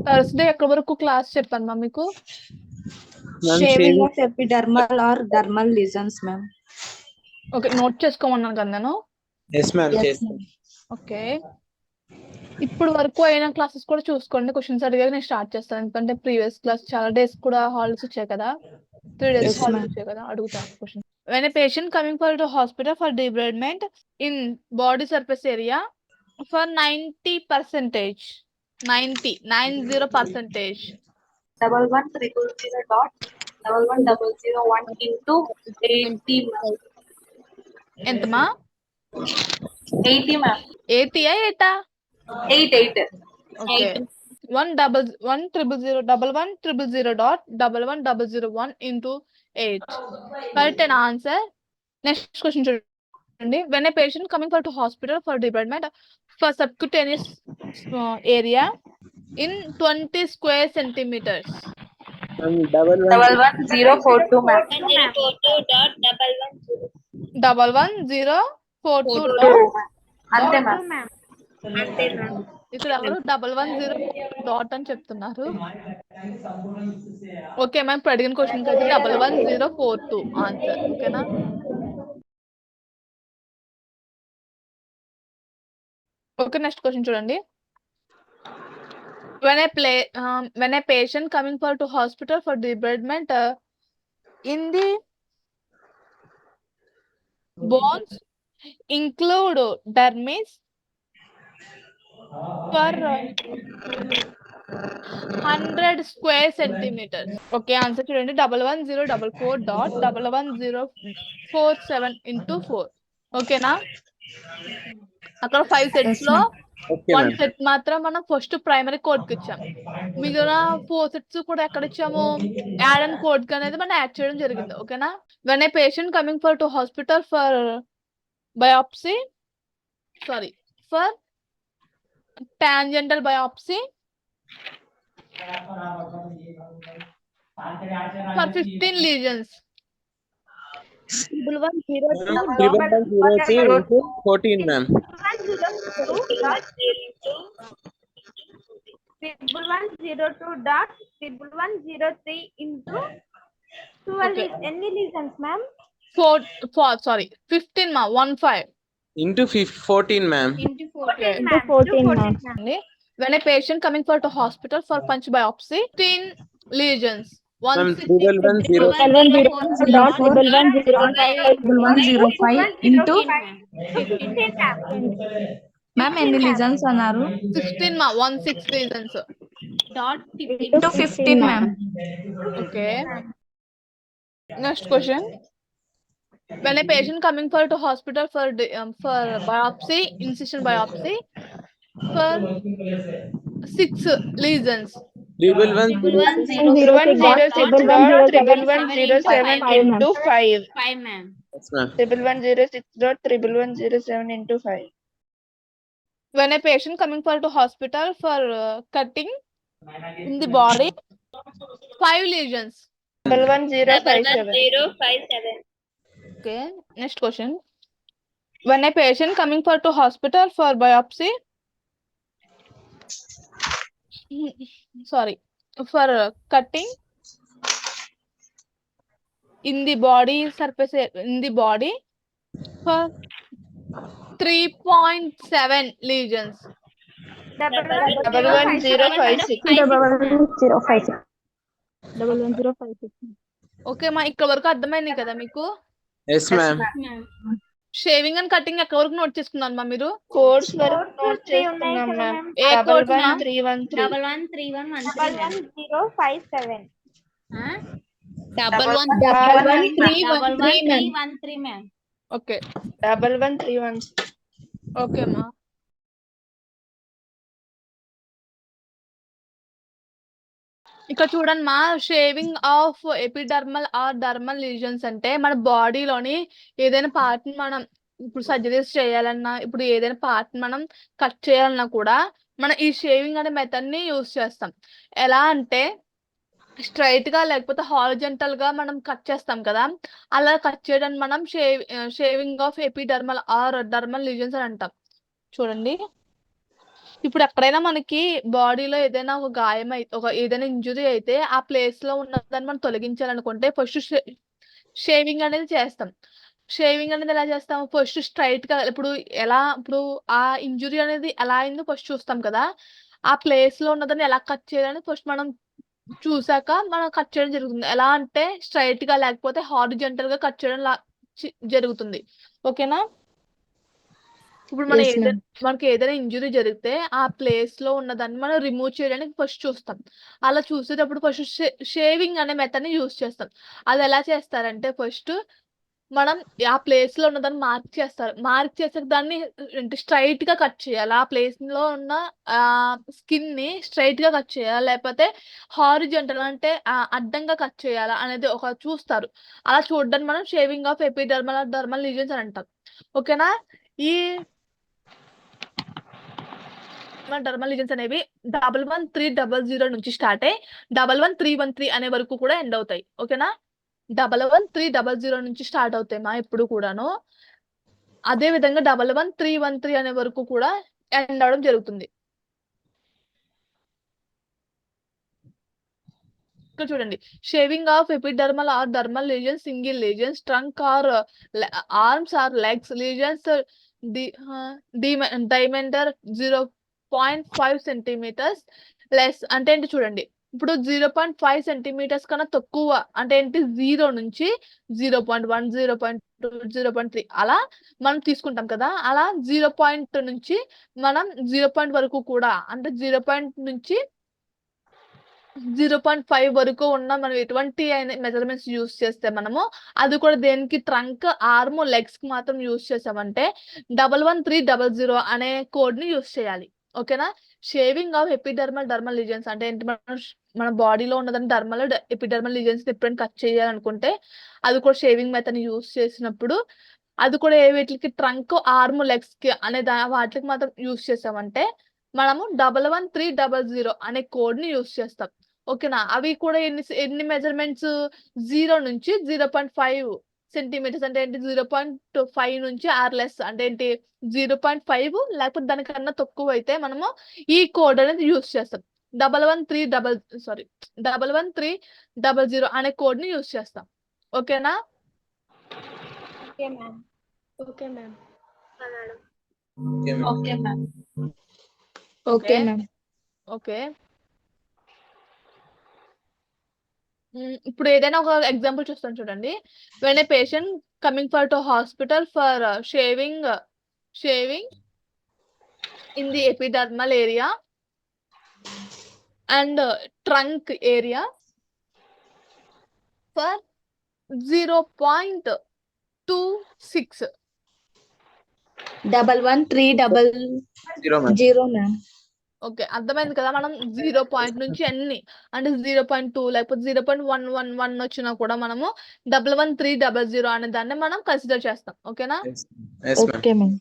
Thursday ఎక్కడి వరకు class చెప్పాను మా మీకు? Shaving of epidermal or dermal lesions, ma'am. Okay, note చేసుకోమన్నాను కదా నేను. Yes, ma'am. Yes, ma'am. Okay, ఇప్పుడు వరకు అయిన క్లాసెస్ కూడా చూసుకోండి. క్వశ్చన్స్ అడిగాక నేను స్టార్ట్ చేస్తాను, ఎందుకంటే ప్రీవియస్ క్లాస్ చాలా డేస్ కూడా హాలిడేస్ వచ్చాయి కదా, 3 days Yes, హాలిడేస్ ma'am. వచ్చాయి కదా, అడుగుతాను question. When a patient coming for the hospital for debridement in body surface area for 90%, 90%, 1100.1101 into 80, ma'am. ఎంతమా? 80, ma'am. 80 8 8. Okay, 100,000.1101 into 8 for 10 answer. Next question చూడండి. When a patient coming for to hospital for debridement for subcutaneous area in 20 square centimeters. 11042, ma'am. 11042 అంతే, ma'am. ఇక్కడ ఎవరు 110 అని చెప్తున్నారు? Okay ma'am, ఇప్పుడు అడిగిన question అయితే 11042 answer. ఓకేనా? ఓకే, నెక్స్ట్ క్వశ్చన్ చూడండి. When a patient coming for to hospital for debridement in the bones include dermis for 100 square centimeters. Okay, answer చూడండి. 11044.11047 into 4. ఓకేనా? అక్కడ 5 సెట్స్ లో Okay, 1 ma'am. సెట్ మాత్రం మనం ఫస్ట్ ప్రైమరీ కోడ్ కి ఇచ్చాం. మిగిలిన 4 సెట్స్ కూడా ఎక్కడ ఇచ్చాము? యాడ్ అండ్ కోడ్ కి అనేది మనం యాడ్ చేయడం జరిగింది. ఓకేనా? When a patient coming for to hospital for biopsy, sorry, for tangential biopsy for 15 lesions. 1103 into 14, ma'am. 1102.1103 into 12 Okay. is any lesions, ma'am? 15 ma 15. Into 14, ma'am. Into 14, Okay. ma'am. 14, ma'am. When a patient coming for to hospital for punch biopsy, 15 lesions. Ma'am, 1105 into 15, ma'am. Ma'am ఎన్ని lesions అన్నారు? 16 ma 16 lesions. Into 15, ma'am. Okay. Next question. When a patient coming for to hospital for biopsy, incision biopsy for 6 lesions. 1106.1107 into 5, ma'am. Yes, ma'am. 1106.1107 into 5. When a patient coming for to hospital for cutting in the body, 5 lesions. 11,057. Okay. Next question. When a patient coming for to hospital for biopsy, sorry, for cutting in the body surface in the body for 3.7 lesions. 11,056. Okay మా, ఇక్కడ వరకు అర్థమైంది కదా మీకు? Yes, ma'am. Shaving and cutting ఎక్కడ వరకు note చేసుకున్నాను మా మీరు? కోడ్స్ వరకు నోట్ చేసుకున్నాం మ్యామ్. ఏ కోడ్? 11,313. 11,057. 11,313, ma'am. ఓకే 11,313. ఓకే మా. ఇక్కడ చూడండి మా, shaving of epidermal or dermal lesions అంటే మన బాడీలోని ఏదైనా పార్ట్ మనం ఇప్పుడు సర్జరీస్ చేయాలన్నా, ఇప్పుడు ఏదైనా పార్ట్ మనం కట్ చేయాలన్నా కూడా మనం ఈ షేవింగ్ అనే మెథడ్ ని యూజ్ చేస్తాం. ఎలా అంటే స్ట్రైట్ గా లేకపోతే హారిజంటల్ గా మనం కట్ చేస్తాం కదా, అలా కట్ చేయడానికి మనం shaving of epidermal or dermal lesions అని అంటాం. చూడండి, ఇప్పుడు ఎక్కడైనా మనకి బాడీలో ఏదైనా ఒక గాయం ఏదైనా ఇంజురీ అయితే ఆ ప్లేస్ లో ఉన్నదాన్ని మనం తొలగించాలనుకుంటే ఫస్ట్ షేవింగ్ అనేది చేస్తాం. షేవింగ్ అనేది ఎలా చేస్తాం? ఫస్ట్ స్ట్రైట్ గా ఇప్పుడు ఆ ఇంజురీ అనేది ఎలా అయిందో ఫస్ట్ చూస్తాం కదా! ఆ ప్లేస్ లో ఉన్నదాన్ని ఎలా కట్ చేయాలని ఫస్ట్ మనం చూసాక మనం కట్ చేయడం జరుగుతుంది. ఎలా అంటే స్ట్రైట్ గా లేకపోతే హారిజాంటల్ గా కట్ చేయడం జరుగుతుంది. ఓకేనా? ఇప్పుడు Yes, ma'am. మనకి ఏదైనా ఇంజురీ జరిగితే ఆ ప్లేస్ లో ఉన్నదాన్ని మనం రిమూవ్ చేయడానికి ఫస్ట్ చూస్తాం. అలా చూసేటప్పుడు ఫస్ట్ షేవింగ్ అనే మెథడ్ ని యూజ్ చేస్తాం. అది ఎలా చేస్తారంటే ఫస్ట్ మనం ఆ ప్లేస్ లో ఉన్నదాన్ని మార్క్ చేస్తారు. మార్క్ చేసాక దాన్ని అంటే స్ట్రైట్ గా కట్ చేయాలి. ఆ ప్లేస్ లో ఉన్న స్కిన్ ని స్ట్రైట్ గా కట్ చేయాలా లేకపోతే హారిజాంటల్ అంటే అడ్డంగా కట్ చేయాలా అనేది ఒక చూస్తారు. అలా చూడడాన్ని మనం shaving of epidermal or dermal lesions అని అంటాం. ఓకేనా? ఈ డర్మల్ లీజన్స్ అనేవి 11300 నుంచి స్టార్ట్ అయ్యి 11313 అనే వరకు కూడా ఎండ్ అవుతాయి. ఓకేనా? 11300 నుంచి స్టార్ట్ అవుతాయి ఎప్పుడు కూడాను. అదే విధంగా 11313 అనే వరకు కూడా ఎండ్ అవడం జరుగుతుంది. ఇక్కడ చూడండి, shaving of epidermal or dermal lesions, single lesions, trunk or arms or legs lesions, diameter 0.5 centimeters less అంటే ఏంటి చూడండి. ఇప్పుడు 0.5 సెంటీమీటర్స్ కన్నా తక్కువ అంటే ఏంటి 0 నుంచి 0.1 0.2 0.3 అలా మనం తీసుకుంటాం కదా. అలా 0 నుంచి మనం 0 వరకు కూడా అంటే 0 నుంచి 0.5 వరకు ఉన్న మనం ఎటువంటి మెజర్మెంట్స్ యూస్ చేస్తే మనము అది కూడా దేనికి ట్రంక్ ఆర్మ్ లెగ్స్ కి మాత్రం యూస్ చేసామంటే 11300 అనే కోడ్ ని యూస్ చేయాలి. ఓకేనా? షేవింగ్ ఆఫ్ ఎపిడర్మల్ డర్మల్ లీజన్స్ అంటే ఏంటి, మన బాడీలో ఉన్నదని డర్మల్ ఎపిడర్మల్ లీజన్స్ ఎప్పుడైనా కట్ చేయాలనుకుంటే అది కూడా షేవింగ్ మెథడ్ యూస్ చేసినప్పుడు అది కూడా వీటికి ట్రంక్ ఆర్మ్ లెగ్స్ కి అనే వాటికి మాత్రం యూస్ చేసామంటే మనము 11300 అనే కోడ్ ని యూస్ చేస్తాం. ఓకేనా? అవి కూడా ఎన్ని మెజర్మెంట్స్ 0 నుంచి 0.5 సెంటీమీటర్స్ అంటే ఏంటి 0.5 నుంచి లెస్ అంటే ఏంటి 0.5 లేకపోతే దానికన్నా తక్కువ అయితే మనము ఈ కోడ్ అనేది యూస్ చేస్తాం. 11300 అనే కోడ్ ని యూస్ చేస్తాం. ఓకేనా? Okay ma'am. Okay ma'am. Okay, ma'am. Okay ma'am. Okay. ఇప్పుడు ఏదైనా ఒక ఎగ్జాంపుల్ చూస్తాను చూడండి. When a patient coming to hospital for shaving in the epidermal area and trunk area for 0.26. 11300, ma'am. Okay, అర్థమైంది కదా. మనం 0 నుంచి అన్ని అంటే 0.2 లేకపోతే 0.111 వచ్చినా కూడా మనము 11300 అనే దాన్ని మనం కన్సిడర్ చేస్తాం. ఓకేనా? Yes, ma'am. Okay, ma'am.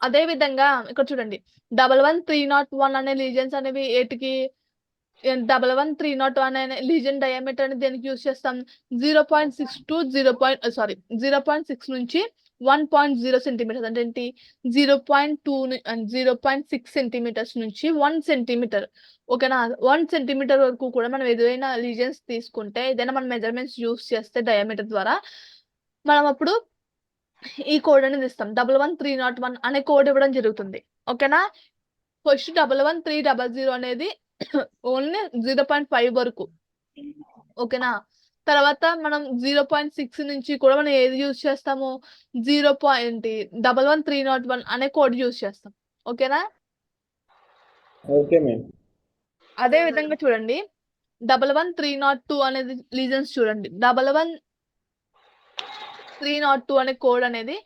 అదే విధంగా ఇక్కడ చూడండి 11301 అనే లీజన్స్ అనేవి ఏటికి 11301 అనే లీజన్ డయామీటర్ అనేది దేనికి యూస్ చేస్తాం 0.6 టు 0.6 నుంచి 1.0 సెంటీమీటర్స్ అంటే ఏంటి 0.2 0.6 సెంటీమీటర్స్ నుంచి 1 సెంటీమీటర్. ఓకేనా? 1 సెంటీమీటర్ వరకు కూడా మనం ఏదైనా లీజన్స్ తీసుకుంటే ఏదైనా మనం మెజర్మెంట్స్ యూస్ చేస్తే డయామీటర్ ద్వారా మనం అప్పుడు ఈ కోడ్ అనేది ఇస్తాం. 11301 అనే కోడ్ ఇవ్వడం జరుగుతుంది. ఓకేనా? ఫస్ట్ 11300 అనేది ఓన్లీ 0.5 వరకు. ఓకేనా? తర్వాత మనం 0.6 నుంచి కూడా మనం ఏది యూజ్ చేస్తాము 11301 అనే కోడ్ యూజ్ చేస్తాం. ఓకేనా? Okay, ma'am. అదే విధంగా చూడండి 11302 అనేది లీజన్స్ చూడండి. 11302 అనే కోడ్ అనేది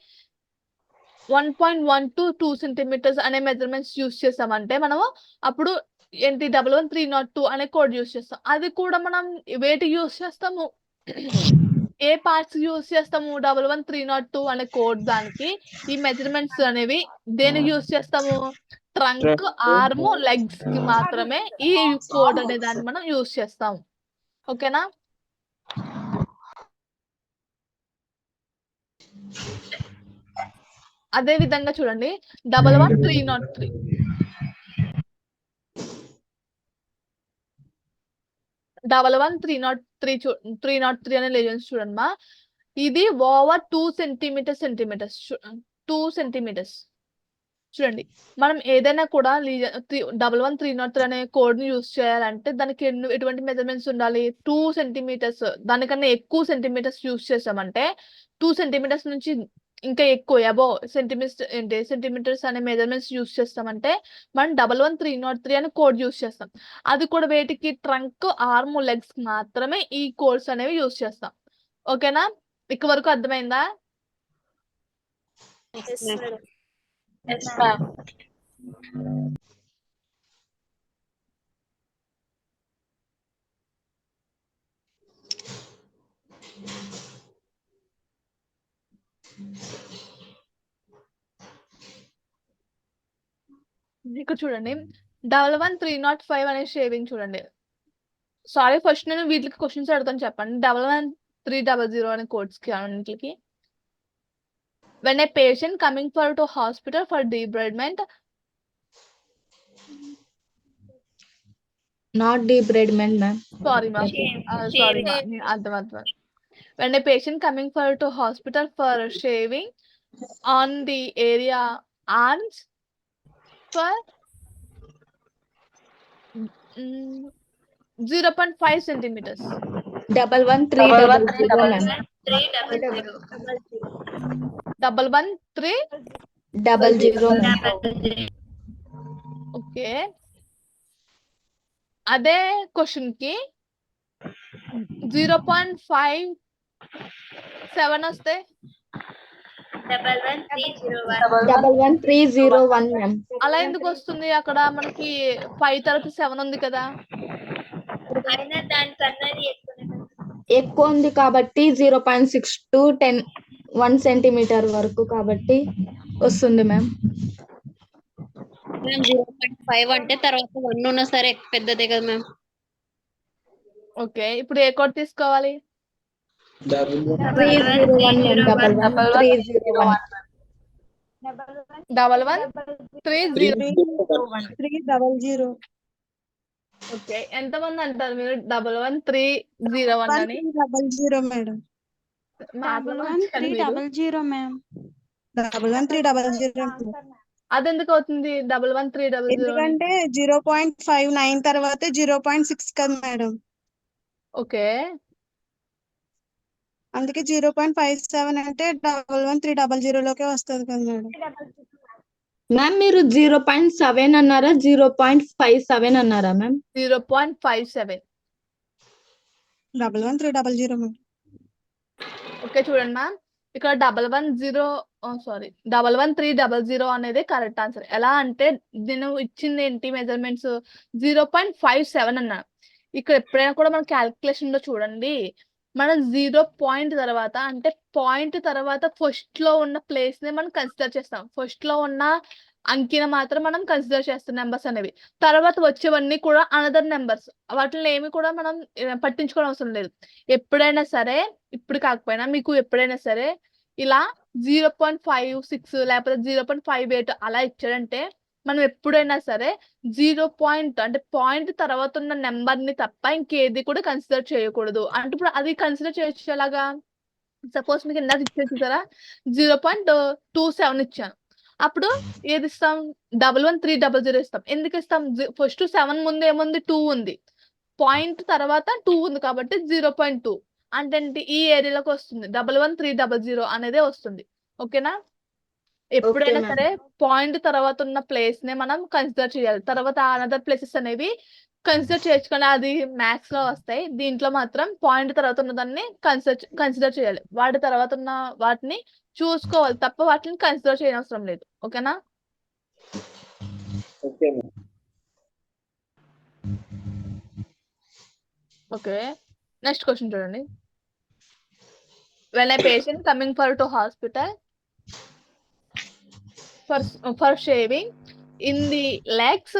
1.1 to 2 సెంటీమీటర్స్ అనే మెజర్మెంట్స్ యూస్ చేసామంటే మనము అప్పుడు ఏంటి 11302 అనే కోడ్ యూస్ చేస్తాం. అది కూడా మనం వేటి యూస్ చేస్తాము ఏ పార్ట్స్ యూస్ చేస్తాము 11302 అనే కోడ్ దానికి ఈ మెజర్మెంట్స్ అనేవి దేనికి యూస్ చేస్తాము ట్రంక్, ఆర్మ్, లెగ్స్ కి మాత్రమే ఈ కోడ్ అనే దాన్ని మనం యూజ్ చేస్తాం. ఓకేనా? అదే విధంగా చూడండి 11303 303 అనే లెజెండ్స్ చూడండి మా. ఇది ఓవర్ 2 సెంటీమీటర్స్ 2 సెంటీమీటర్స్. చూడండి మనం ఏదైనా కూడా 11303 అనే కోడ్ ని యూజ్ చేయాలంటే దానికి ఎటువంటి మెజర్మెంట్స్ ఉండాలి? 2 సెంటీమీటర్స్, దానికన్నా ఎక్కువ సెంటీమీటర్స్ యూజ్ చేసామంటే 2 సెంటీమీటర్స్ నుంచి ఇంకా ఎక్కువ అబోవ్ సెంటీమీటర్స్ అనే మెజర్మెంట్స్ యూజ్ చేస్తామంటే మనం 11303 అనే కోడ్ యూజ్ చేస్తాం. అది కూడా వేటికి? ట్రంక్, ఆర్మ్, లెగ్స్ మాత్రమే ఈ కోడ్స్ అనేవి యూజ్ చేస్తాం. ఓకేనా? ఇక్కడ వరకు అర్థమైందా? ఇక్కడ చూడండి 11305 అనే షేవింగ్ చూడండి. సారీ, ఫస్ట్ నేను వీటికి క్వశ్చన్స్ అడుగుతాను, చెప్పండి. 11300 అనే కోడ్స్ కి అన్నింటికి. When a patient coming to hospital for debridement, Not debridement, ma'am. sorry ma'am, sorry ma'am, when a patient coming to hospital for shaving on the area arms for 0.5 centimeters. 11300, ma'am. 11300, ma'am. Okay, అదే question కి 0.57 వస్తే 11301, ma'am. అలా ఎందుకు వస్తుంది? అక్కడ మనకి 5 తర్వాత 7 ఉంది కదా. ఎక్కువ ఉంది కాబట్టి 0.6 to 1 సెంటీమీటర్ వరకు కాబట్టి వస్తుంది మ్యామ్. 0.5 అంటే తర్వాత 1 ఉన్నా సరే పెద్దదే కదా మ్యామ్. ఓకే, ఇప్పుడు ఏ కోడ్ తీసుకోవాలి? 301, ma'am. 11300. ఓకే, ఎంతమంది అంటారు మీరు 11301 అని? 11300 మేడం. 11300 మ్యామ్. 11300. అదెందుకు అవుతుంది 11300? ఎందుకంటే 0.59 తర్వాత 0.6 కదా మేడం, ఓకే, అందుకే 0.57 అంటే 11300 లోకే వస్తుంది కదా మేడం. మ్యామ్ మీరు 0.7 అన్నారా 0.57 అన్నారా మ్యామ్? 0.57. 11300 మేడం. ఓకే, చూడండి మ్యామ్, ఇక్కడ 11300 అనేది కరెక్ట్ ఆన్సర్. ఎలా అంటే నేను ఇచ్చింది ఏంటి మెజర్మెంట్స్? 0.57 అన్నాను. ఇక్కడ ఎప్పుడైనా కూడా మన క్యాలిక్యులేషన్ లో చూడండి, మనం 0 పాయింట్ తర్వాత అంటే పాయింట్ తర్వాత ఫస్ట్ లో ఉన్న ప్లేస్ ని మనం కన్సిడర్ చేస్తాం. ఫస్ట్ లో ఉన్న అంకెని మాత్రం మనం కన్సిడర్ చేస్తాం నెంబర్స్ అనేవి. తర్వాత వచ్చేవన్నీ కూడా అనదర్ నెంబర్స్, వాటిని ఏమి కూడా మనం పట్టించుకోవడం అవసరం లేదు. ఎప్పుడైనా సరే, ఇప్పుడు కాకపోయినా మీకు ఎప్పుడైనా సరే ఇలా 0.56 లేకపోతే 0.58 అలా ఇచ్చాడంటే మనం ఎప్పుడైనా సరే 0 పాయింట్ అంటే పాయింట్ తర్వాత ఉన్న నెంబర్ ని తప్ప ఇంకేది కూడా కన్సిడర్ చేయకూడదు. అంటే ఇప్పుడు అది కన్సిడర్ చేయొచ్చు ఎలాగా? సపోజ్ మీకు ఇందాక ఇచ్చేది చూసారా 0.27 ఇచ్చాను, అప్పుడు ఏది ఇస్తాం? 11300 ఇస్తాం. ఎందుకు ఇస్తాం? ఫస్ట్ 7 ముందు ఏముంది? 2 ఉంది, పాయింట్ తర్వాత 2 ఉంది కాబట్టి 0.2 అంటే ఈ ఏరియాలోకి వస్తుంది 11300 అనేది వస్తుంది. ఓకేనా? ఎప్పుడైనా ma'am. సరే పాయింట్ తర్వాత ఉన్న ప్లేస్ నే మనం కన్సిడర్ చేయాలి. తర్వాత అనదర్ ప్లేసెస్ అనేవి కన్సిడర్ చేయొచ్చు, కానీ అది మ్యాథ్స్ లో వస్తాయి. దీంట్లో మాత్రం పాయింట్ తర్వాత ఉన్న దాన్ని కన్సిడర్ చేయాలి. వాటి తర్వాత ఉన్న వాటిని చూసుకోవాలి తప్ప వాటిని కన్సిడర్ చేయనవసరం లేదు. ఓకేనా? Okay ma'am. Okay, next question చూడండి. When a patient coming to hospital for shaving in the legs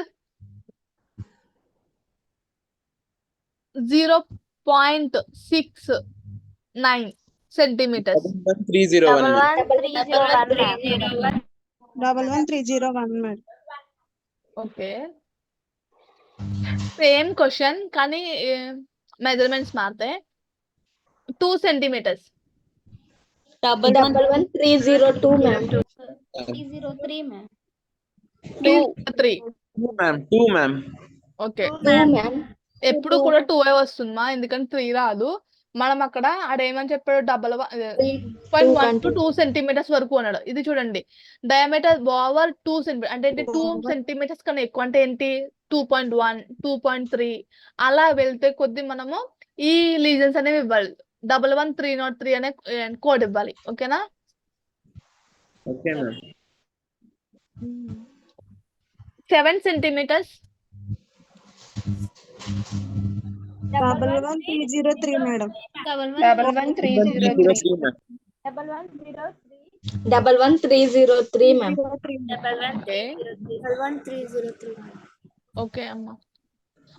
0.69 centimeters. 11301 11,301. 11,301 madam. Okay, same question కానీ మెజర్మెంట్స్ మారుతాయి. 2 centimeters. 11,302 ma'am. 303 ma'am. 3 2 ma'am. Okay, 2 ma'am. ఎప్పుడు కూడా 2 వస్తుందా, ఎందుకంటే 3 రాదు. మనం అక్కడ ఆడేమని చెప్పాడు, 1.1 to 2 centimeters వరకు అన్నాడు. ఇది చూడండి, డయామీటర్ ఓవర్ 2 centimeters అంటే ఏంటి, 2 centimeters కన్నా ఎక్కువ అంటే ఏంటి, 2.1, 2.3 అలా వెళ్తే కొద్ది మనము ఈ లీజన్స్ అనేవి ఇవ్వాలి. 11303 అనే కోడ్ ఇవ్వాలి. ఓకేనా? Okay ma'am. 7 centimeters. 11,303 madam. 11,303. 11,303 ma'am. Okay అమ్మా,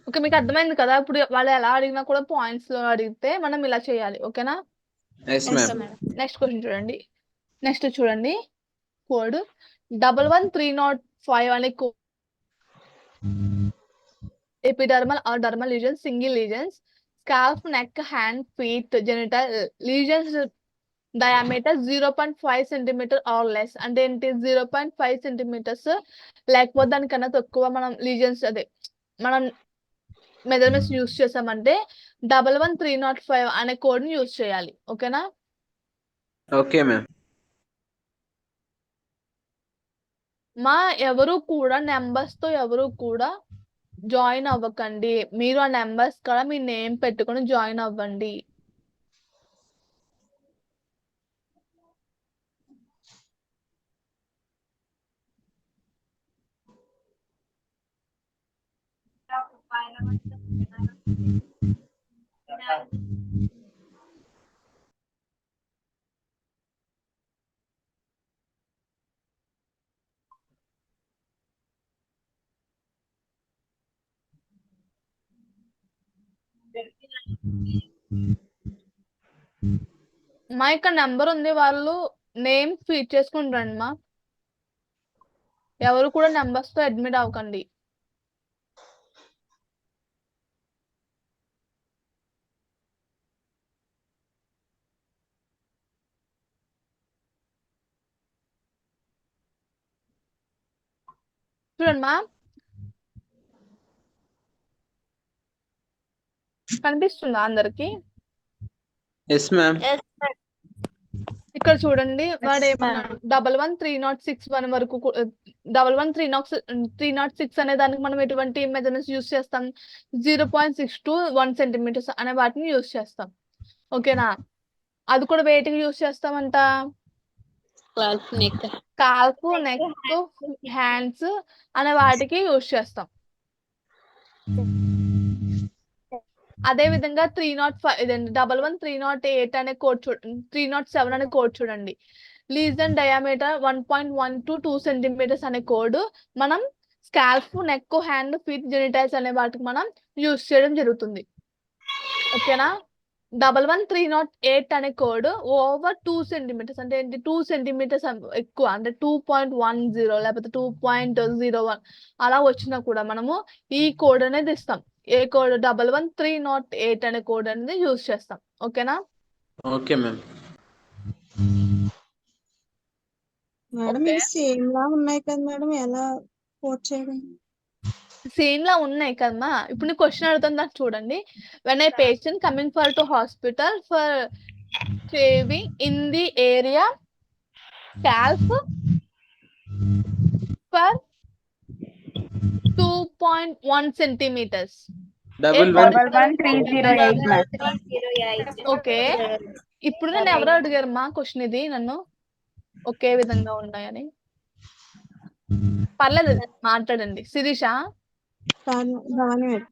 ఓకే మీకు అర్థమైంది కదా. ఇప్పుడు వాళ్ళు ఎలా అడిగినా కూడా పాయింట్స్ లో అడిగితే మనం ఇలా చేయాలి. ఓకేనా? Yes ma'am. నెక్స్ట్ క్వశ్చన్ చూడండి. నెక్స్ట్ చూడండి, కోడ్ 11305 అనే code epidermal or dermal lesions, single lesions, scalp, neck, hand, feet, genital lesions diameter 0.5 centimeter or less. అంటే ఏంటి, 0.5 centimeters లేకపోతే దానికన్నా తక్కువ మనం లీజన్స్ అదే మనం మెజర్మెంట్స్ యూస్ చేసామంటే 11305 అనే కోడ్ ని యూస్ చేయాలి. ఓకేనా? Okay ma'am. మా ఎవరు కూడా నెంబర్స్ తో ఎవరు కూడా జాయిన్ అవ్వకండి. మీరు ఆ నెంబర్స్ కూడా మీ నేమ్ పెట్టుకొని జాయిన్ అవ్వండి. మా ఇక్కడ నెంబర్ ఉంది, వాళ్ళు నేమ్ ఫీడ్ చేసుకుని రండి. మా ఎవరు కూడా నెంబర్స్ తో అడ్మిట్ అవ్వకండి. చూడండి మా, కనిపిస్తుందా అందరికి? Yes ma'am. ఇక్కడ చూడండి, వాడు ఏమన్నా 111361 వరకు 111306 అనే దానికి మనం ఎటువంటి మెజర్మెంట్స్ యూస్ చేస్తాం, 0.6 to 1 centimeters అనే వాటిని యూస్ చేస్తాం. ఓకేనా? అది కూడా వేటికి యూస్ చేస్తామంట, Scalp, neck. Scalp, neck, hands అనే వాటికి యూస్ చేస్తాం. అదే విధంగా 305 ఇదండి 11308 అనే కోడ్ చూడండి, 307 అనే కోడ్ చూడండి. లీజన్ డయామీటర్ 1.1 to 2 centimeters అనే కోడ్ మనం scalp, neck, hand, feet, genitals అనే వాటికి మనం యూస్ చేయడం జరుగుతుంది. ఓకేనా? 11308 అనే కోడ్ ఓవర్ 2 centimeters అంటే ఏంటి, 2 centimeters ఎక్కువ అంటే 2.10 లేకపోతే 2.01 అలా వచ్చినా కూడా మనము ఈ కోడ్ అనేది ఇస్తాం. ఏ కోడ్, 11308 అనే కోడ్ అనేది యూస్ చేస్తాం. ఓకేనా? Okay ma'am. Madam Okay. ఇది సేమ్ లా ఉన్నాయి కదా మేడం, ఎలా కోట్ చేయడం? సేమ్ లా ఉన్నాయి కదమ్మా. ఇప్పుడు నేను క్వశ్చన్ అడుగుతాను, నాకు చూడండి. When a patient coming for to hospital for shaving in the area scalp for 2.1 centimeters. 11,308 ma'am. Okay, ఇప్పుడు నేను ఎవరు అడిగారు మా క్వశ్చన్ ఇది నన్ను ఒకే విధంగా ఉన్నాయని? పర్లేదు మాట్లాడండి. శిరీష, భవాని మేడం.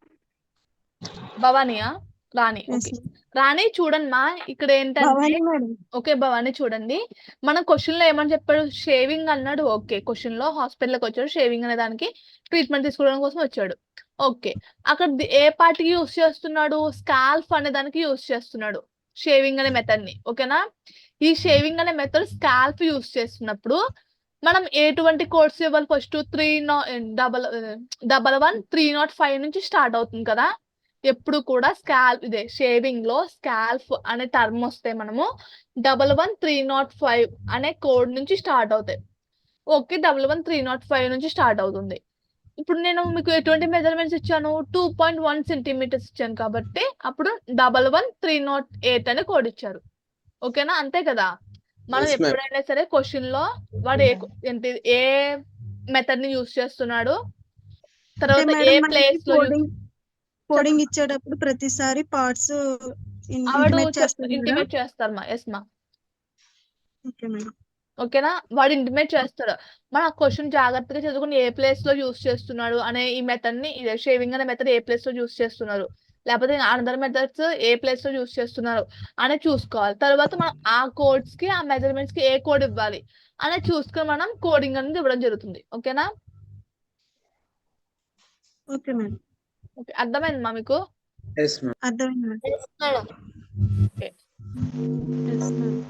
భవానియా? రాణి. Yes, okay. ma'am. రాణి చూడండిమా ఇక్కడ ఏంటంటే భవాని మేడం. ఓకే భవాని చూడండి. మన క్వశ్చన్‌లో ఏమని చెప్పాడు? షేవింగ్ అన్నాడు. ఓకే. క్వశ్చన్‌లో హాస్పిటల్‌కి వచ్చాడు. షేవింగ్ అనే దానికి ట్రీట్మెంట్ తీసుకోవడం కోసం వచ్చాడు. ఓకే. అక్కడ ఏ పార్ట్‌కి యూజ్ చేస్తున్నాడు? స్కాల్ప్ అనే దానికి యూజ్ చేస్తున్నాడు. షేవింగ్ అనే మెథడ్‌ని. ఓకేనా? ఈ షేవింగ్ అనే మెథడ్ స్కాల్ప్ యూజ్ చేస్తున్నప్పుడు మనం ఎటువంటి కోడ్స్ ఇవ్వాలి? ఫస్ట్ 11 305 నుంచి స్టార్ట్ అవుతుంది కదా! ఎప్పుడు కూడా ఇదే షేవింగ్ లో స్కాల్ప్ అనే టర్మ్ వస్తే మనము 11305 అనే కోడ్ నుంచి స్టార్ట్ అవుతాయి. ఓకే 11305 నుంచి స్టార్ట్ అవుతుంది. ఇప్పుడు నేను మీకు ఎటువంటి మెజర్మెంట్స్ ఇచ్చాను? 2.1 సెంటీమీటర్స్ ఇచ్చాను కాబట్టి అప్పుడు 11308 అనే కోడ్ ఇచ్చారు. ఓకేనా? అంతే కదా! మనం Yes, ma'am. ఎప్పుడైనా సరే క్వశ్చన్ లో వాడు ఏ మెథడ్ ని యూజ్ చేస్తున్నాడు, తర్వాత ఏ మేడం మనకి ప్లేస్ లో కోడింగ్ ఇచ్చేటప్పుడు ప్రతిసారి పార్ట్స్ ఆవిడ ఇంటిమేట్ చేస్తారు మేడం. ఇంటిమేట్ చేస్తారు మా. ఎస్ మా. Okay madam. ఓకేనా? వాడు ఇంటిమేట్ చేస్తాడు. మన క్వశ్చన్ జాగ్రత్తగా చదువుకుని ఏ ప్లేస్ లో యూస్ చేస్తున్నాడు అనే ఈ మెథడ్ ని షేవింగ్ అనే మెథడ్ ఏ ప్లేస్ లో యూస్ చేస్తున్నారు, లేకపోతే అనదర్ మెథడ్స్ ఏ ప్లేస్ లో యూస్ చేస్తున్నారు అనేది చూసుకోవాలి. తర్వాత మనం ఆ కోడ్స్ కి ఆ మెజర్మెంట్స్ కి ఏ కోడ్ ఇవ్వాలి అనేది చూసుకొని మనం కోడింగ్ అనేది ఇవ్వడం జరుగుతుంది. ఓకేనా? Okay madam. ఓకే. అర్థమైందమ్మా మీకు? Yes, ma'am. అర్థమైంది madam. Okay. Yes, madam.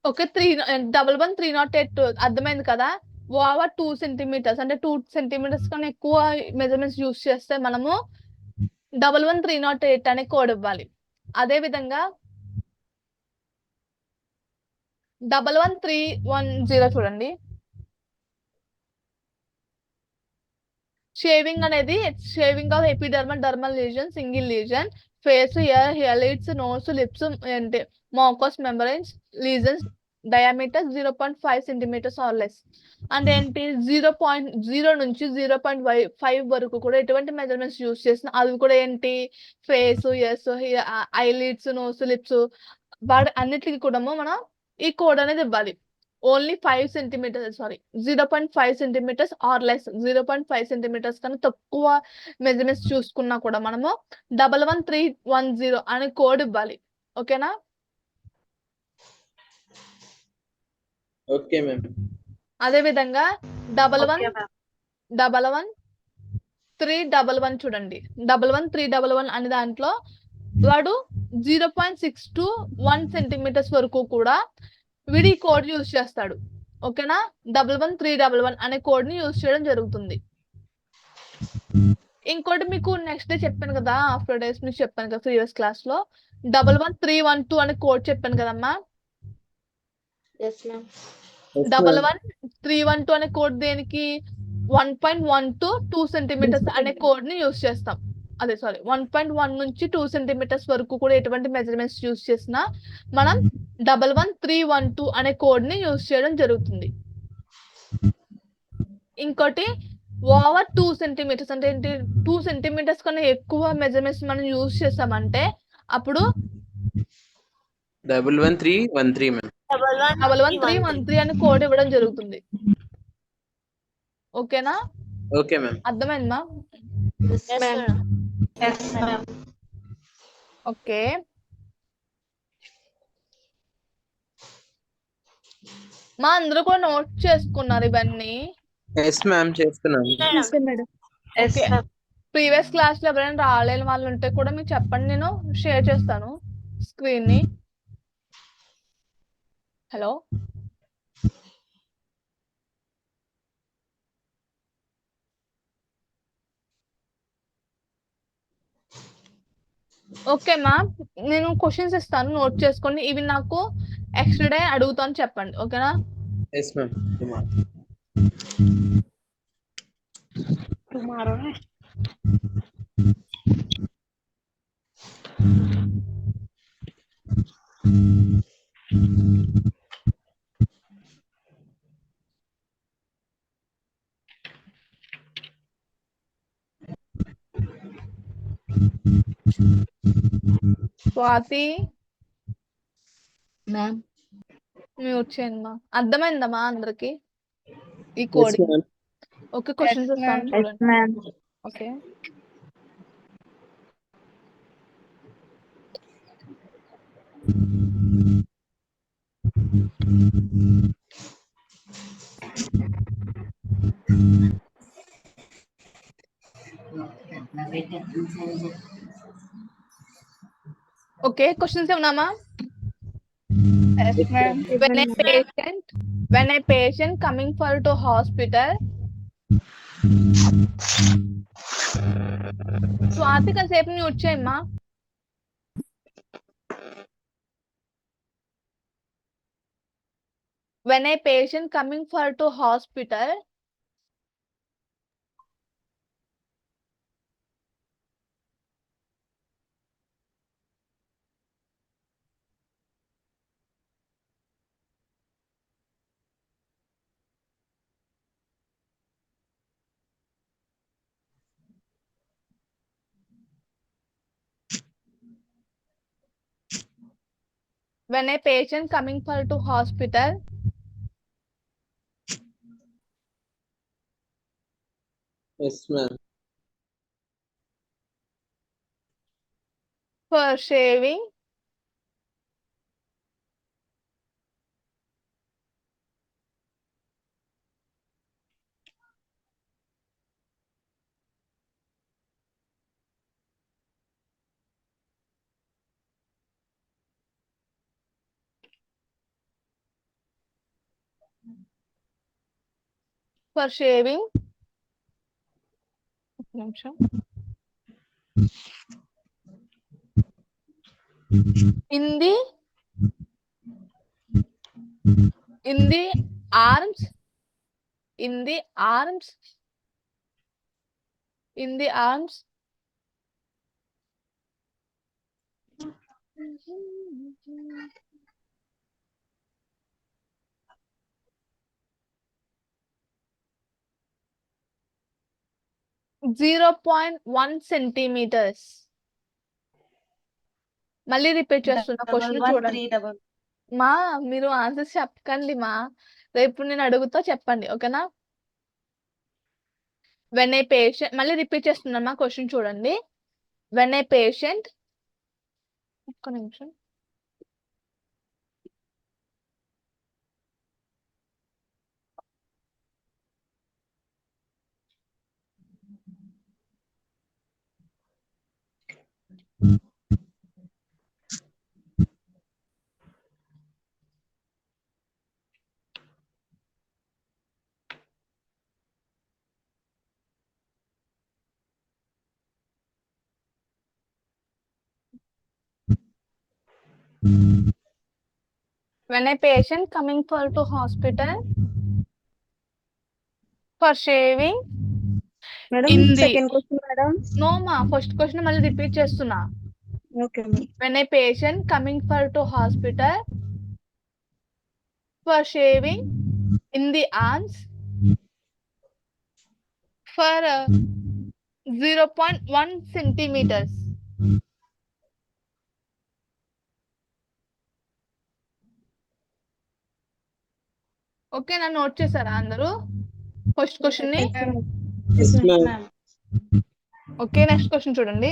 Okay 11308 అర్థమైంది కదా? ఓవర్ 2 సెంటీమీటర్స్ అంటే 2 సెంటీమీటర్స్ కన్నా ఎక్కువ మెజర్మెంట్స్ యూస్ చేస్తే మనము 11308 అనే కోడ్ ఇవ్వాలి. అదే విధంగా 11310 చూడండి. షేవింగ్ అనేది shaving of epidermal dermal lesion, single lesion, face, ear, eyelids, nose, lips అంటే mucous membranes lesions diameter 0.5 centimeters or less. అంటే ఏంటి? 0.0 నుంచి 0.5 వరకు కూడా ఎటువంటి మెజర్మెంట్స్ యూస్ చేసిన అవి కూడా ఏంటి? Face, ears, eyelids, nose, lips వాటి అన్నిటికీ కూడా మనం ఈ కోడ్ అనేది ఇవ్వాలి. Only 5 centimeters 0.5 centimeters or less 0.5 centimeters కన్నా తక్కువ మెజర్మెంట్స్ చూసుకున్నా కూడా మనము 11310 అనే కోడ్ ఇవ్వాలి. ఓకేనా? Okay, ma'am. అదే విధంగా 11 Okay, ma'am. 11311 చూడండి. 11311 అనే దాంట్లో వాడు 0.6 to 1 సెంటీమీటర్స్ వరకు కూడా వీడి కోడ్ యూజ్ చేస్తాడు. ఓకేనా? 11311 అనే కోడ్ ని యూజ్ చేయడం జరుగుతుంది. ఇంకోటి మీకు నెక్స్ట్ డే చెప్పాను కదా, ఆఫ్టర్ డేస్ మీకు చెప్పాను కదా ప్రీవియస్ క్లాస్ లో 11312 అనే కోడ్ చెప్పాను కదమ్మా. Yes, ma'am. Yes, ma'am. 11312 అనే కోడ్ దేనికి? 1.1 to 2 సెంటీమీటర్స్ అనే కోడ్ ని యూజ్ చేస్తాం. అదే 1.1 నుంచి 2 సెంటీమీటర్స్ వరకు కూడా ఎటువంటి మెజర్మెంట్స్ యూజ్ చేసినా మనం 11312 అనే కోడ్ ని యూజ్ చేయడం జరుగుతుంది. ఇంకోటి ఓవర్ 2 సెంటీమీటర్స్ అంటే ఏంటి? 2 సెంటీమీటర్స్ కన్నా ఎక్కువ మెజర్మెంట్స్ మనం యూజ్ చేసామంటే అప్పుడు 11313, ma'am. 11313 అనే కోడ్ ఇవ్వడం జరుగుతుంది. ఓకేనా? Okay, ma'am. అర్థమైందా? Yes, ma'am. Yes, ma'am. Okay. మా అందరూ కూడా నోట్ చేసుకున్నారు ఇవన్నీ. Yes, ma'am. చేస్తున్నాను. Okay madam. Yes, Okay. ma'am. Previous class లో ఎవరైనా రాలేని వాళ్ళు ఉంటే కూడా మీకు చెప్పండి, నేను షేర్ చేస్తాను స్క్రీన్ ని. హలో ఓకే మా, నేను క్వశ్చన్స్ ఇస్తాను నోట్ చేసుకోండి. ఇవి నాకు ఎక్స్ట్రా డే అడుగుతాను చెప్పండి. ఓకేనా? Yes, ma'am. Tomorrow. Swathi Ma'am. Mute చేయండి మా. అర్థమైందమ్మా అందరికి ఈ Yes, coding? ma'am. Okay questions ఇస్తాను Yes, చూడండి. ma'am. ఓకే ఓకే క్వశ్చన్స్ ఏమన్నామా? Yes, ma'am. When a patient coming for to hospital, Swathi కాసేపు నువ్వు వచ్చాయమ్మా. When a patient coming for to hospital, when a patient coming for to hospital, Yes, ma'am. for shaving, for shaving, ఒక్క నిమిషం. in the arms, in the arms, in the arms, 0.1 centimeters. మళ్ళీ repeat చేస్తున్నా question చూడండి. మా మీరు answers చెప్పకండి మా, రేపు నేను అడుగుతా చెప్పండి ఓకేనా. వెన్ ఏ పేషెంట్, మళ్ళీ రిపీట్ చేస్తున్నా మా క్వశ్చన్ చూడండి. వెన్ ఏ పేషెంట్, ఒక్క నిమిషం. When a patient coming for to hospital for shaving, madam in the, second question madam. no మా ఫస్ట్ క్వశ్చన్ మళ్ళీ రిపీట్ చేస్తున్నా. Okay madam. When a patient coming for to hospital for shaving in the arms for 0.1 centimeters. Okay నా note చేశారా అందరూ first question ని? Yes, ma'am. Okay next question చూడండి.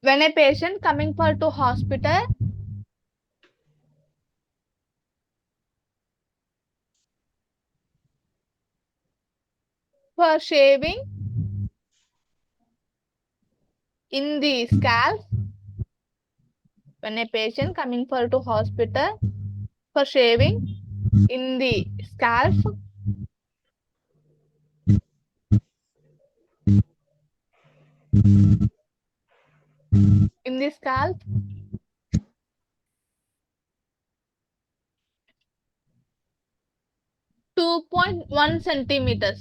When a patient coming for to hospital for shaving in the scalp, when a patient coming for to hospital for shaving in the scalp, in the scalp, .1 centimeters.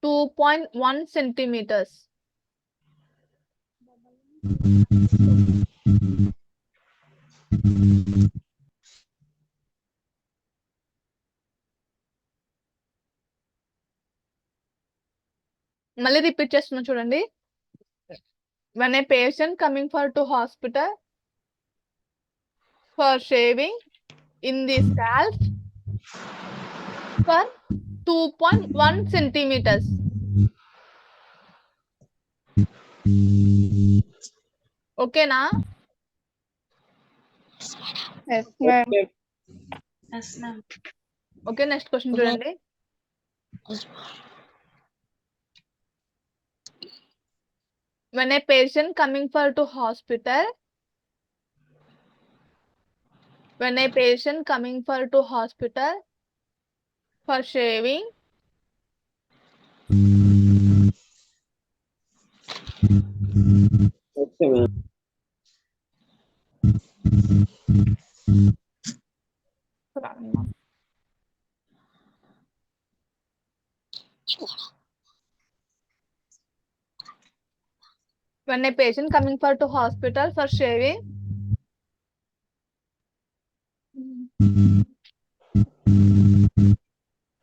.1 centimeters. మళ్ళీ repeat చేస్తున్నా చూడండి. When a patient coming for to hospital for shaving in the scalp for 2.1 centimeters. ఓకేనా? Yes, ma'am. Okay. Yes, ma'am. Okay, next question చూడండి. When a patient coming for to hospital, when a patient coming for to hospital for shaving Okay, ma'am. when a patient coming for to hospital for shaving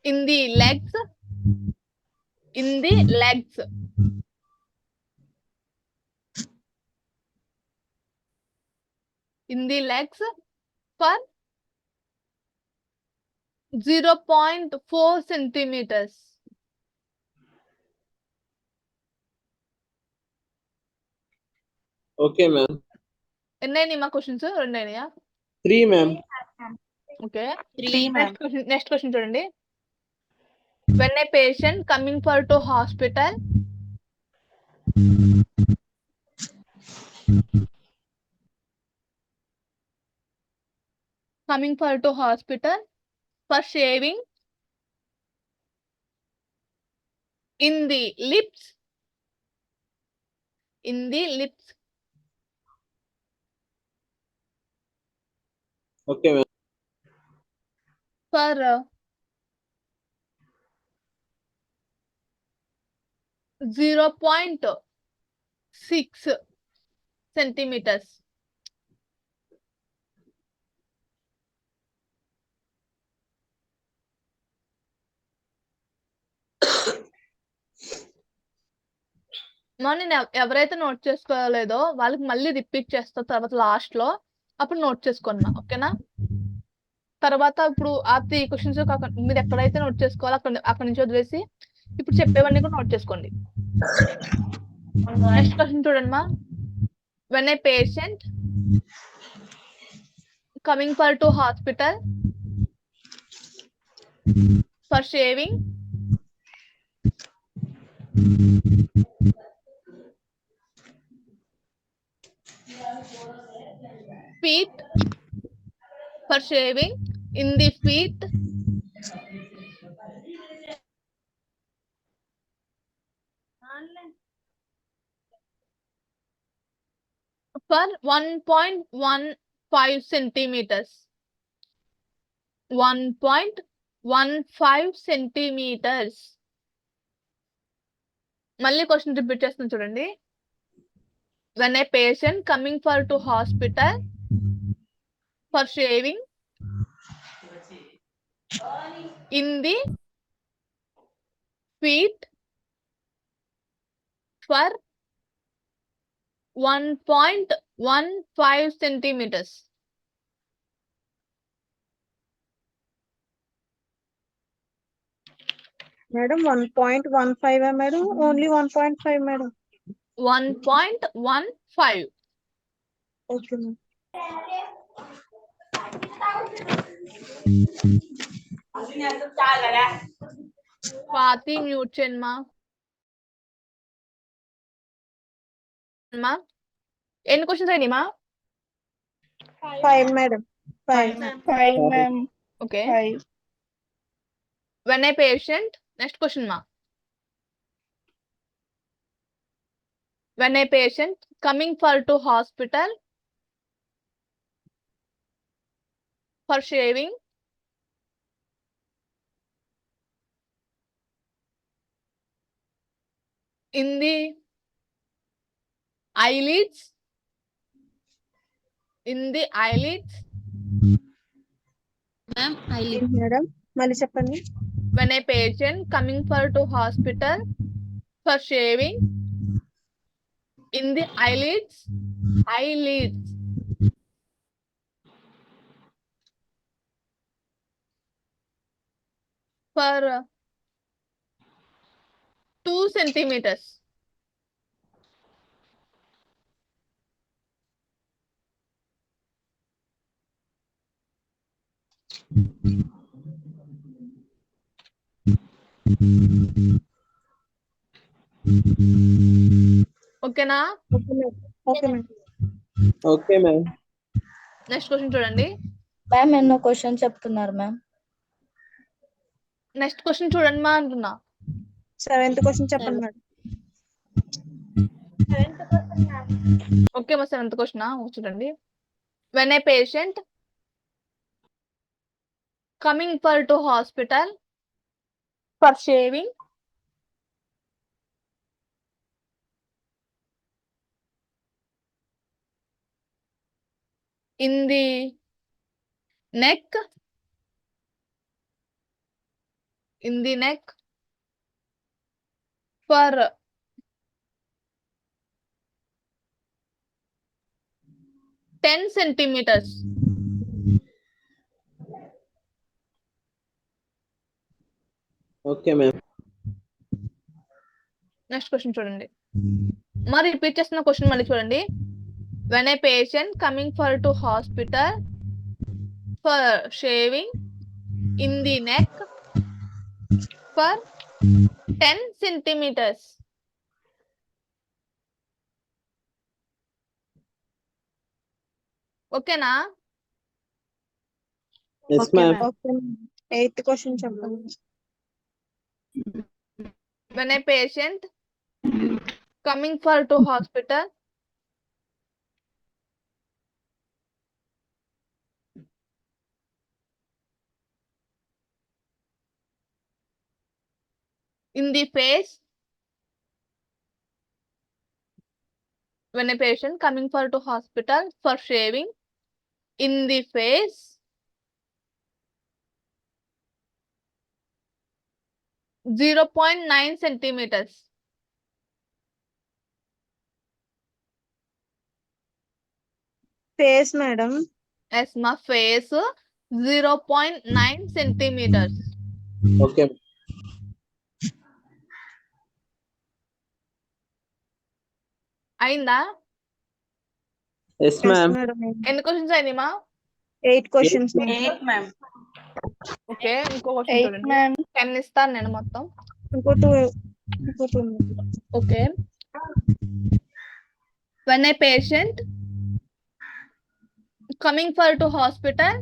in the legs, in the legs, in the legs for 0.4 centimeters. Okay, ma'am. ఎన్నైనా మా questions? రెండైనాయా? 3, ma'am. Okay, 3, ma'am. Next question చూడండి. when a patient coming for to hospital for shaving in the lips, Okay, ma'am. for 0.6 centimeters. నేను ఎవరైతే note చేసుకోలేదో వాళ్ళకి మళ్ళీ repeat చేస్తా తర్వాత లాస్ట్ లో, అప్పుడు నోట్ చేసుకున్నా. ఓకేనా? తర్వాత ఇప్పుడు ఆ 3 క్వశ్చన్స్ మీరు ఎక్కడైతే నోట్ చేసుకోవాలో అక్కడ నుంచి వదిలేసి ఇప్పుడు చెప్పేవన్నీ కూడా నోట్ చేసుకోండి. నెక్స్ట్ క్వశ్చన్ చూడండి మా. when a patient coming for to hospital for shaving feet, for shaving in the feet for 1.15 centimeters. 1.15 centimeters. మళ్ళీ క్వశ్చన్ రిపీట్ చేస్తాను చూడండి. when a patient coming for to hospital for shaving in the feet for 1.15 centimeters. Madam, 1.15 madam? Only 1.5 madam. 1.15. Okay, ma'am. Swathi mute చేయండి మా. ఎన్ని questions అయినాయి మా? 5 madam. 5. 5, ma'am. Okay. 5. when a patient, next question ma. when a patient coming for to hospital for shaving in the eyelids, Ma'am, Madam, మళ్ళీ చెప్పండి. when a patient coming for to hospital for shaving in the eyelids for 2 centimeters. ఓకేనా? Okay madam. Okay, ma'am. Next question చూడండి. Ma'am ఎన్నో question చెప్తున్నారు ma'am? Next question చూడండి మా అంటున్నా. 7th question చెప్పండి మేడం. ఓకే మా 7th క్వశ్చన్ చూడండి. When a patient coming to hospital for shaving in the neck for 10 centimeters. Okay, ma'am. Next question చూడండి. మరి రిపీట్ చేస్తున్న క్వశ్చన్ మళ్ళీ చూడండి. When a patient coming to hospital for shaving in the neck for 10 centimeters. ఓకేనా? Yes, Okay, ma'am. ma'am. Okay 8th question చెప్పండి. When a patient coming to hospital in the face, when a patient coming to hospital for shaving in the face 0.9 centimeters. Face madam. Yes, మా face 0.9 centimeters. Okay. అయిందా? Yes, ma'am. Madam. ఎన్ని questions అయింది మా? 8 questions. 8 ma'am. Okay, ఇంకో question 8 చూడండి. Ma'am. 10 ఇస్తాను నేను మొత్తం. ఇంకో 2 okay. When a patient coming to hospital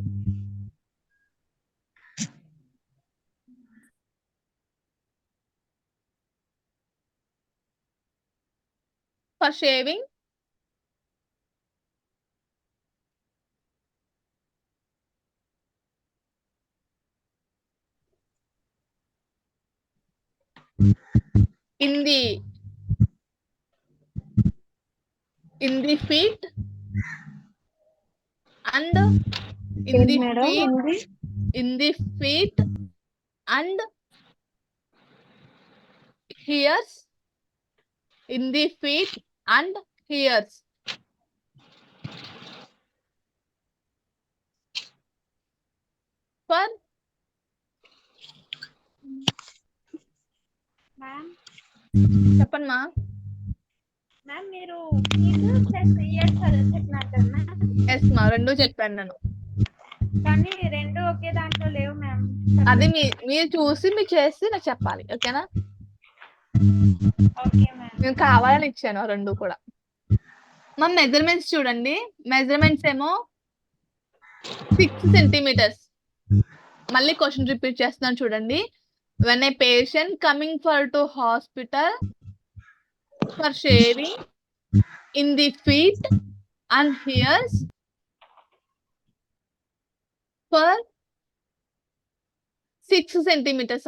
for shaving in the feet and in the madam feet ఉంది. in the feet and ears, in the feet and ears for ma'am చెప్పండి మా. Ma'am మీరు feet plus years చెప్పినారు కదా ma'am, yes మా, రెండు చెప్పాను నేను. కానీ రెండు ఒకే దాంట్లో లేవు మ్యామ్. అది మీరు చూసి మీరు చేసి నాకు చెప్పాలి. ఓకేనా? Okay ma'am. నేను కావాలని ఇచ్చాను ఆ రెండు కూడా. మా మెజర్మెంట్స్ చూడండి. మెజర్మెంట్స్ ఏమో 6 centimeters. మళ్ళీ క్వశ్చన్ రిపీట్ చేస్తున్నాను చూడండి. When a patient coming to hospital for shaving in the feet and ears for 6 centimeters.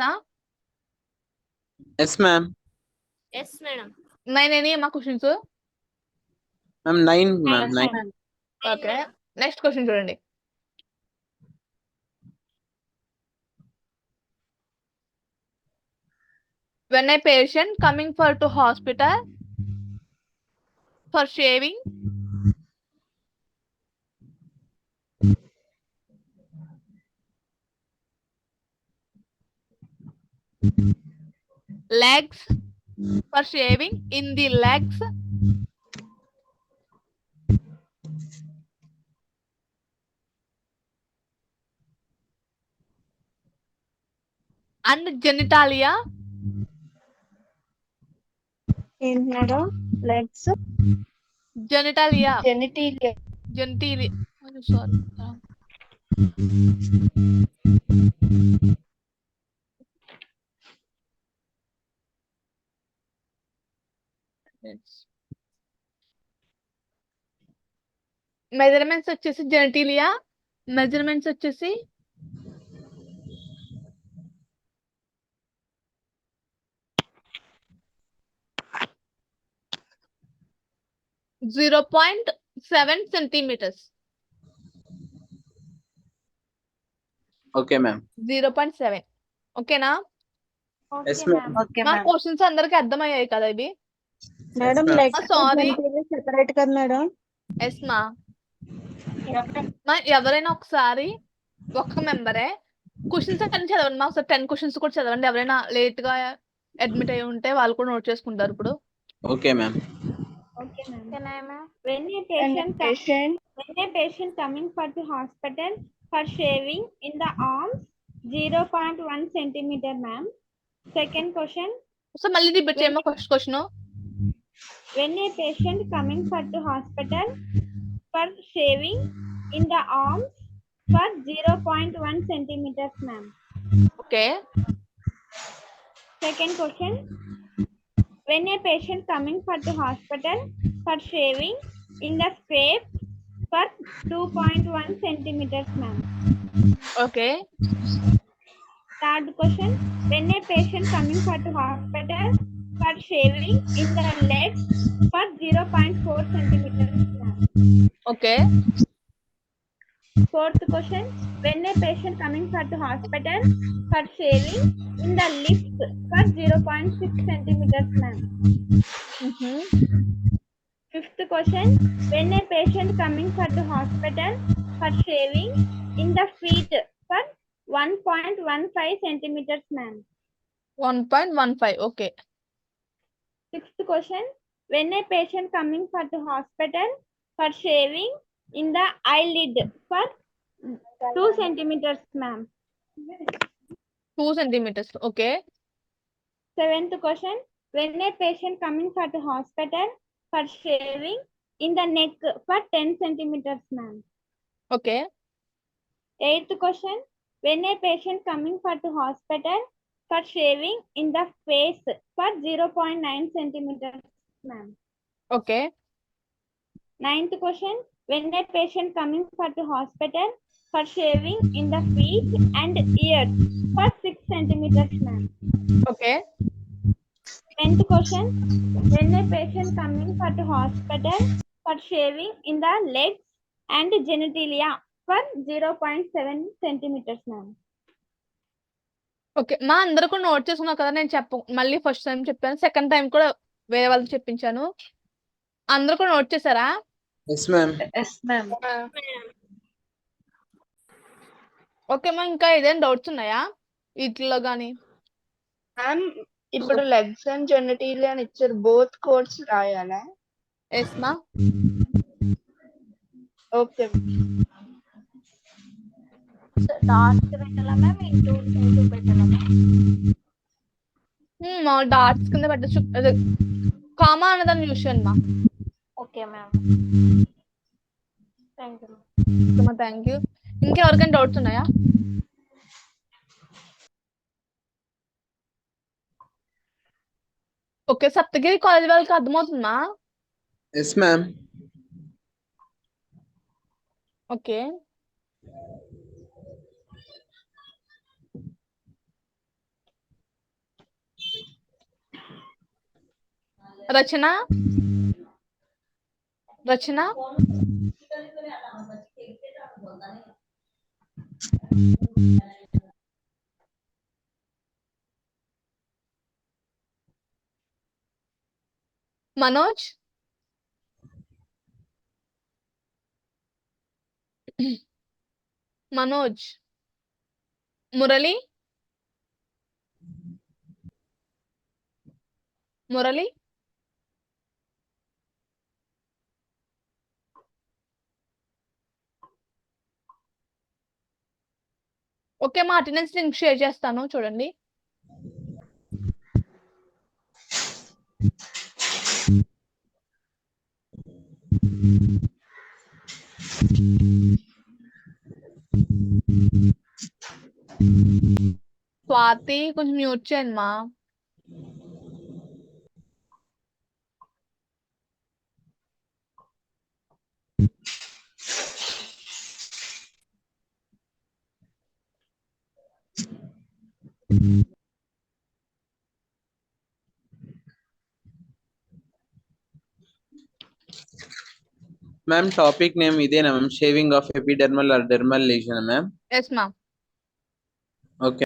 Yes, ma'am. Yes madam. 9 అని మా questions. Ma'am, 9, ma'am. 9. Okay, next question చూడండి. When a patient coming to hospital for shaving legs for shaving in the legs and genitalia ఏంటి madam legs genitalia జెనిటీలియా genitalia oh, sorry measurements వచ్చేసి జెనటీలియా measurements వచ్చేసి .7 centimeters. Okay ma'am 0.7 ఓకేనా yes okay ma'am ma'am okay మా ma'am questions అందరికి అర్థమయ్యాయి కదా ఇవి madam ma'am. Legs sorry separate కదా మేడం ఎస్ మా ఎవరైనా ఒకసారి ఒక్క మెంబరే క్వశ్చన్స్ అన్ని చదవండి మా ఒకసారి 10 క్వశ్చన్స్ కూడా చదవండి ఎవరైనా లేట్ గా అడ్మిట్ అయి ఉంటే వాళ్ళు కూడా నోట్ చేసుకుంటారు ఇప్పుడు okay ma'am okay ma'am when a patient coming for the hospital for shaving in the arms 0.1 centimeter ma'am. Second question, so మళ్ళీ రిపీట్ చేయమా first question when a patient coming for the hospital for shaving in the arms for 0.1 centimeters ma'am. Okay Second question, when a patient coming for the hospital for shaving in the scrape for 2.1 centimeters ma'am. Okay Third question, when a patient coming for the hospital for shaving in the legs for 0.4 centimeters ma'am. Okay Fourth question, when a patient coming for the hospital for shaving in the lips for 0.6 centimeters ma'am. Fifth question, when a patient coming for the hospital for shaving in the feet for 1.15 centimeters ma'am. 1.15 okay Sixth question, when a patient coming for the hospital for shaving in the eyelid for 2 centimeters ma'am. 2 centimeters okay Seventh question, when a patient coming for the hospital for shaving in the neck for 10 centimeters ma'am. Okay Eighth question, when a patient coming for the hospital for shaving in the face for 0.9 centimeters ma'am. Okay Ninth question, when a patient coming for the hospital for shaving in the feet and ears for 6 centimeters ma'am. Okay 10th question, when a patient coming for the hospital for shaving in the legs and genitalia for 0.7 centimeters ma'am. Okay మా అందరూ కూడా note చేసుకున్నావు కదా నేను మళ్ళీ first time చెప్పాను second time కూడా వేరే వాళ్ళకి చెప్పించాను అందరూ కూడా నోట్ చేశారా yes ma'am yes ma'am okay మా ఇంకా ఏదైనా డౌట్స్ ఉన్నాయా వీటిలో గానీ మ్యామ్ ఇప్పుడు లెగ్స్ అండ్ జెనిటీలియా అని ఇచ్చారు బోత్ కోడ్స్ రాయాలా ఎస్ మా ఓకే డాట్ పెట్టాలా మ్యామ్ ఇంటూ పెట్టాలా మా డాట్స్ కింద పెట్టచ్చు అదే కామా అన్నదాన్ని యూస్ చేయండి మా ఓకే మ్యామ్ థ్యాంక్ యూ మా థ్యాంక్ యూ ఇంకెవరికైనా డౌట్స్ ఉన్నాయా ఓకే సప్తగిరి కాలేజ్ వాళ్ళకి అర్థమవుతుందా ఎస్ మ్యామ్ ఓకే రచన రచన మనోజ్ మనోజ్ మురళి మురళి ఓకే, మా అటెండెన్స్ లింక్ షేర్ చేస్తాను చూడండి. స్వాతి కొంచెం మ్యూట్ చేయండి మా. మ్యామ్ టాపిక్ నేమ్ ఇదేనా ma'am? Shaving of epidermal or dermal lesion ma'am? Yes ma'am. Okay